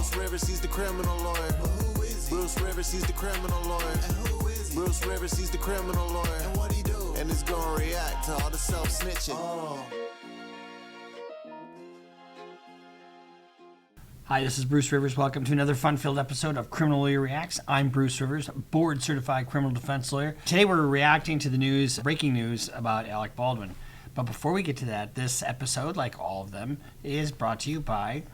Bruce Rivers, he's the criminal lawyer. But who is he? Bruce Rivers, he's the criminal lawyer. And who is he? Bruce Rivers, he's the criminal lawyer. And what he do? And he's gonna react to all the self-snitching. Hi, this is Bruce Rivers. Welcome to another fun-filled episode of Criminal Lawyer Reacts. I'm Bruce Rivers, board-certified criminal defense lawyer. Today we're reacting to the news, breaking news about Alec Baldwin. But before we get to that, this episode, like all of them, is brought to you by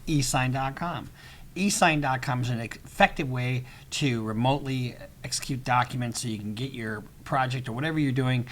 eSign.com. eSign.com is an effective way to remotely execute documents so you can get your project or whatever you're doing.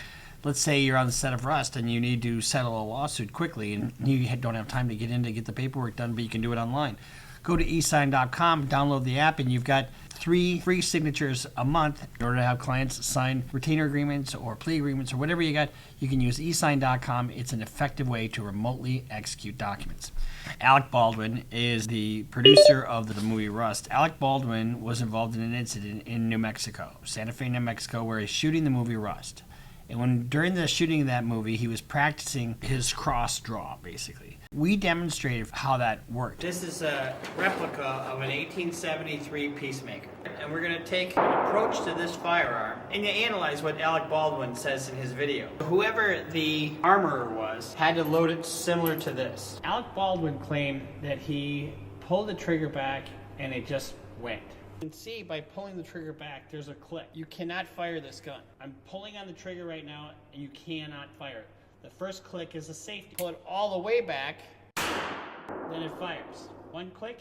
Let's say you're on the set of Rust and you need to settle a lawsuit quickly and you don't have time to get in to get the paperwork done, but you can do it online. Go to eSign.com, download the app, and you've got 3 free signatures a month in order to have clients sign retainer agreements or plea agreements or whatever you got. You can use eSign.com. It's an effective way to remotely execute documents. Alec Baldwin is the producer of the movie Rust. Alec Baldwin was involved in an incident in New Mexico, Santa Fe, New Mexico, where he's shooting the movie Rust. And during the shooting of that movie, he was practicing his cross draw, basically. We demonstrated how that worked. This is a replica of an 1873 Peacemaker. And we're going to take an approach to this firearm and analyze what Alec Baldwin says in his video. Whoever the armorer was had to load it similar to this. Alec Baldwin claimed that he pulled the trigger back and it just went. You can see by pulling the trigger back, there's a click. You cannot fire this gun. I'm pulling on the trigger right now, and you cannot fire it. The first click is a safety. Pull it all the way back, then it fires. One click,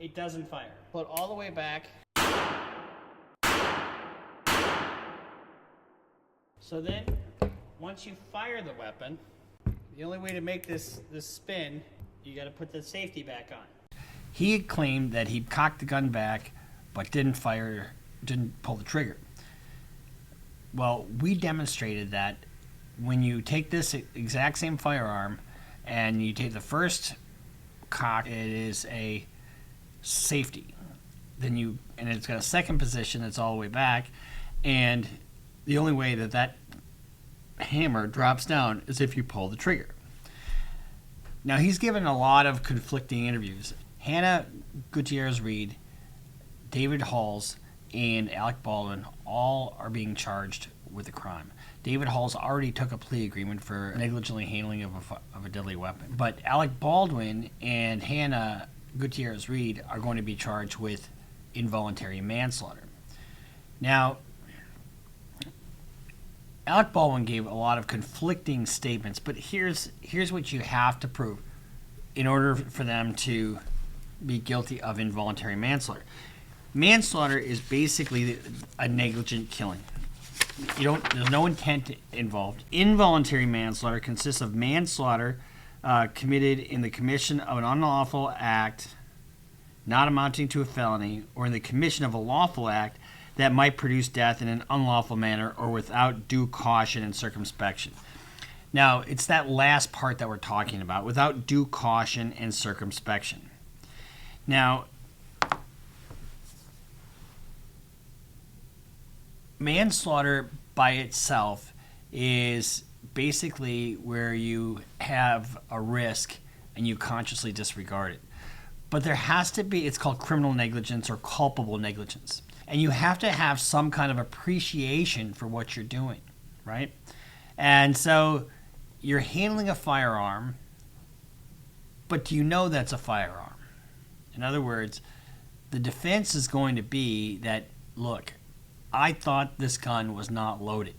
it doesn't fire. Pull it all the way back. So then, once you fire the weapon, the only way to make this spin, you got to put the safety back on. He had claimed that he cocked the gun back, but didn't pull the trigger. Well, we demonstrated that when you take this exact same firearm and you take the first cock, it is a safety. And it's got a second position that's all the way back, and the only way that hammer drops down is if you pull the trigger. Now, he's given a lot of conflicting interviews. Hannah Gutierrez-Reed, David Halls, and Alec Baldwin all are being charged with a crime. David Halls already took a plea agreement for negligently handling of a deadly weapon. But Alec Baldwin and Hannah Gutierrez-Reed are going to be charged with involuntary manslaughter. Now, Alec Baldwin gave a lot of conflicting statements, but here's what you have to prove in order for them to be guilty of involuntary manslaughter. Manslaughter is basically a negligent killing. There's no intent involved. Involuntary manslaughter consists of manslaughter committed in the commission of an unlawful act not amounting to a felony, or in the commission of a lawful act that might produce death in an unlawful manner or without due caution and circumspection. Now, it's that last part that we're talking about, without due caution and circumspection. Now, manslaughter by itself is basically where you have a risk and you consciously disregard it. But there has to be, it's called criminal negligence or culpable negligence. And you have to have some kind of appreciation for what you're doing, right? And so you're handling a firearm, but do you know that's a firearm? In other words, the defense is going to be that, look, I thought this gun was not loaded.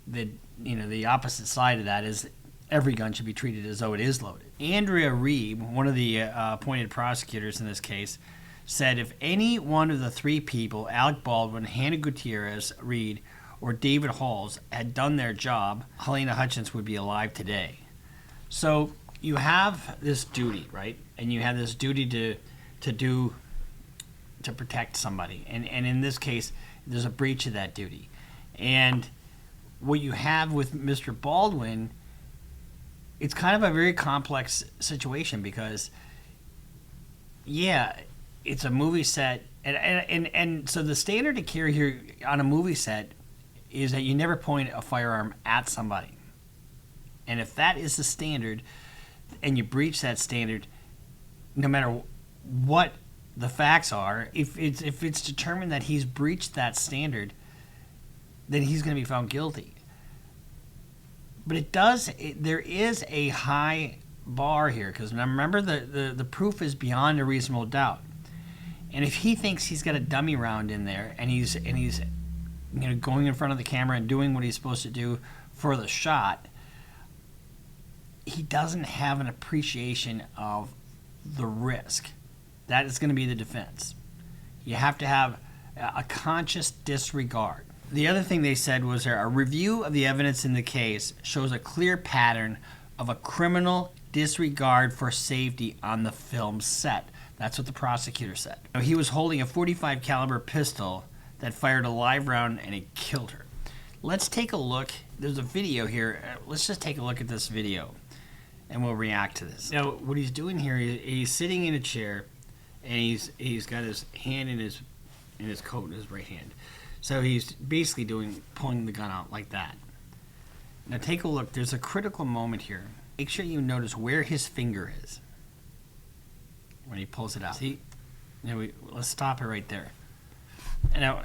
The opposite side of that is every gun should be treated as though it is loaded. Andrea Reeb, one of the appointed prosecutors in this case, said if any one of the 3 people, Alec Baldwin, Hannah Gutierrez-Reed, or David Halls, had done their job, Helena Hutchins would be alive today. So you have this duty, right? And you have this duty to protect somebody. And in this case, there's a breach of that duty. And what you have with Mr. Baldwin, it's kind of a very complex situation because, yeah, it's a movie set. And so the standard to carry here on a movie set is that you never point a firearm at somebody. And if that is the standard and you breach that standard, no matter what the facts are, if it's determined that he's breached that standard, then he's going to be found guilty. But there is a high bar here, because remember the proof is beyond a reasonable doubt. And if he thinks he's got a dummy round in there, and he's going in front of the camera and doing what he's supposed to do for the shot, he doesn't have an appreciation of the risk. That is going to be the defense. You have to have a conscious disregard. The other thing they said was a review of the evidence in the case shows a clear pattern of a criminal disregard for safety on the film set. That's what the prosecutor said. Now, he was holding a .45 caliber pistol that fired a live round and it killed her. Let's take a look. There's a video here. Let's just take a look at this video and we'll react to this. Now, what he's doing here, he's sitting in a chair and he's got his hand in his coat, in his right hand. So he's basically pulling the gun out like that. Now take a look. There's a critical moment here. Make sure you notice where his finger is when he pulls it out. See? Let's stop it right there. And now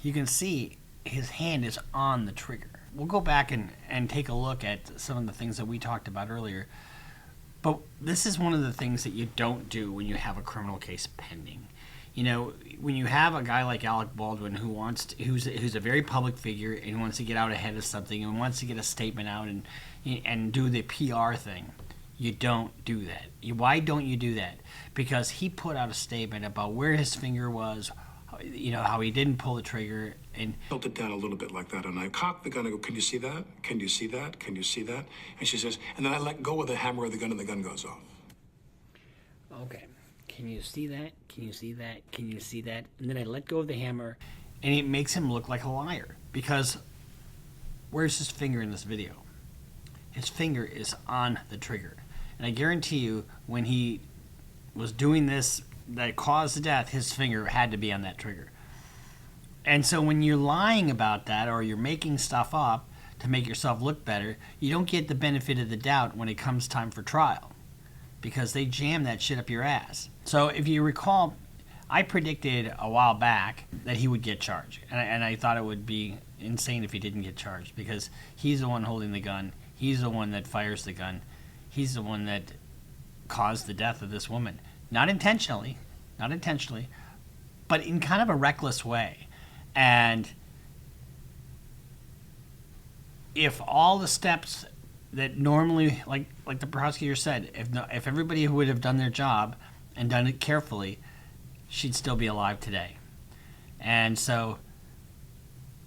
you can see his hand is on the trigger. We'll go back and take a look at some of the things that we talked about earlier. But this is one of the things that you don't do when you have a criminal case pending. When you have a guy like Alec Baldwin who's a very public figure and wants to get out ahead of something and wants to get a statement out and do the PR thing, you don't do that. Why don't you do that? Because he put out a statement about where his finger was, how he didn't pull the trigger, and Tilt it down a little bit like that, and I cock the gun and go, "Can you see that? Can you see that? Can you see that?" And she says, and then I let go of the hammer of the gun and the gun goes off. Okay. Can you see that? Can you see that? Can you see that? And then I let go of the hammer, and it makes him look like a liar. Because where's his finger in this video? His finger is on the trigger. And I guarantee you, when he was doing this that caused the death, his finger had to be on that trigger. And so when you're lying about that, or you're making stuff up to make yourself look better, you don't get the benefit of the doubt when it comes time for trial, because they jam that shit up your ass. So if you recall, I predicted a while back that he would get charged. And I thought it would be insane if he didn't get charged, because he's the one holding the gun. He's the one that fires the gun. He's the one that caused the death of this woman. Not intentionally, but in kind of a reckless way. And if all the steps that normally, like the prosecutor said, if everybody would have done their job and done it carefully, she'd still be alive today. And so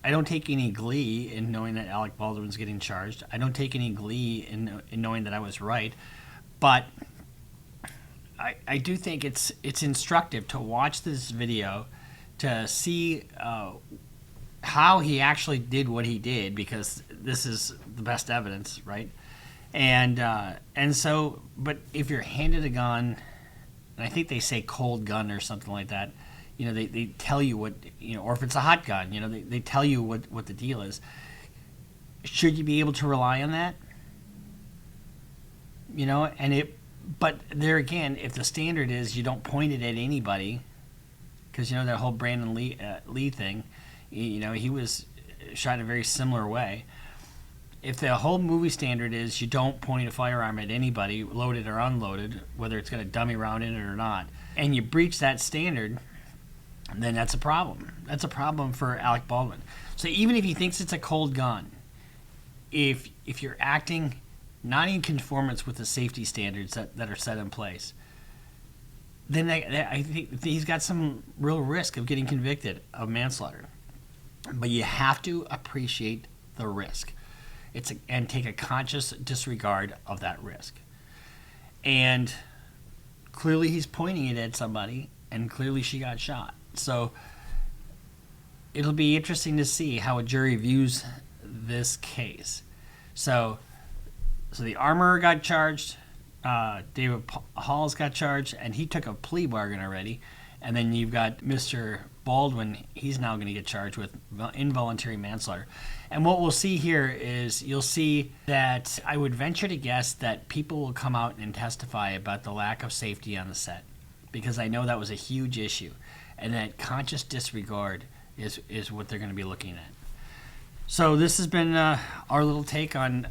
I don't take any glee in knowing that Alec Baldwin's getting charged. I don't take any glee in knowing that I was right. But I do think it's instructive to watch this video to see how he actually did what he did, because this is the best evidence, right? And so, but if you're handed a gun, and I think they say cold gun or something like that, they tell you what, or if it's a hot gun, they tell you what the deal is. Should you be able to rely on that? But there again, if the standard is you don't point it at anybody, because that whole Brandon Lee thing, he was shot in a very similar way. If the whole movie standard is you don't point a firearm at anybody, loaded or unloaded, whether it's got a dummy round in it or not, and you breach that standard, then that's a problem. That's a problem for Alec Baldwin. So even if he thinks it's a cold gun, if you're acting not in conformance with the safety standards that are set in place, then I think he's got some real risk of getting convicted of manslaughter. But you have to appreciate the risk. And take a conscious disregard of that risk. And clearly he's pointing it at somebody, and clearly she got shot. So it'll be interesting to see how a jury views this case. So the armorer got charged, David Halls got charged, and he took a plea bargain already. And then you've got Mr. Baldwin. He's now going to get charged with involuntary manslaughter. And what we'll see here is you'll see that I would venture to guess that people will come out and testify about the lack of safety on the set, because I know that was a huge issue, and that conscious disregard is what they're going to be looking at. So this has been our little take on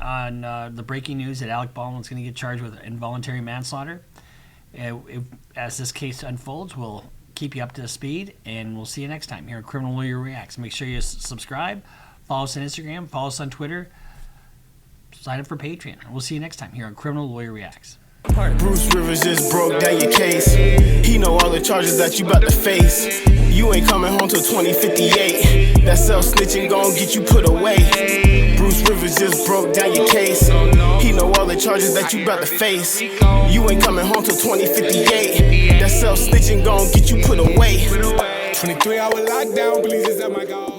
the breaking news that Alec Baldwin is going to get charged with involuntary manslaughter. As this case unfolds, we'll keep you up to speed, and we'll see you next time here at Criminal Lawyer Reacts. Make sure you subscribe, follow us on Instagram, follow us on Twitter, sign up for Patreon. We'll see you next time here on Criminal Lawyer Reacts. Bruce Rivers just broke down your case. He know all the charges that you about to face. You ain't coming home till 2058. That self-snitching gon' get you put away. Bruce Rivers just broke down your case. He know all the charges that you about to face. You ain't coming home till 2058. That self-snitching gon' get you put away. 23-hour lockdown, police is at my god.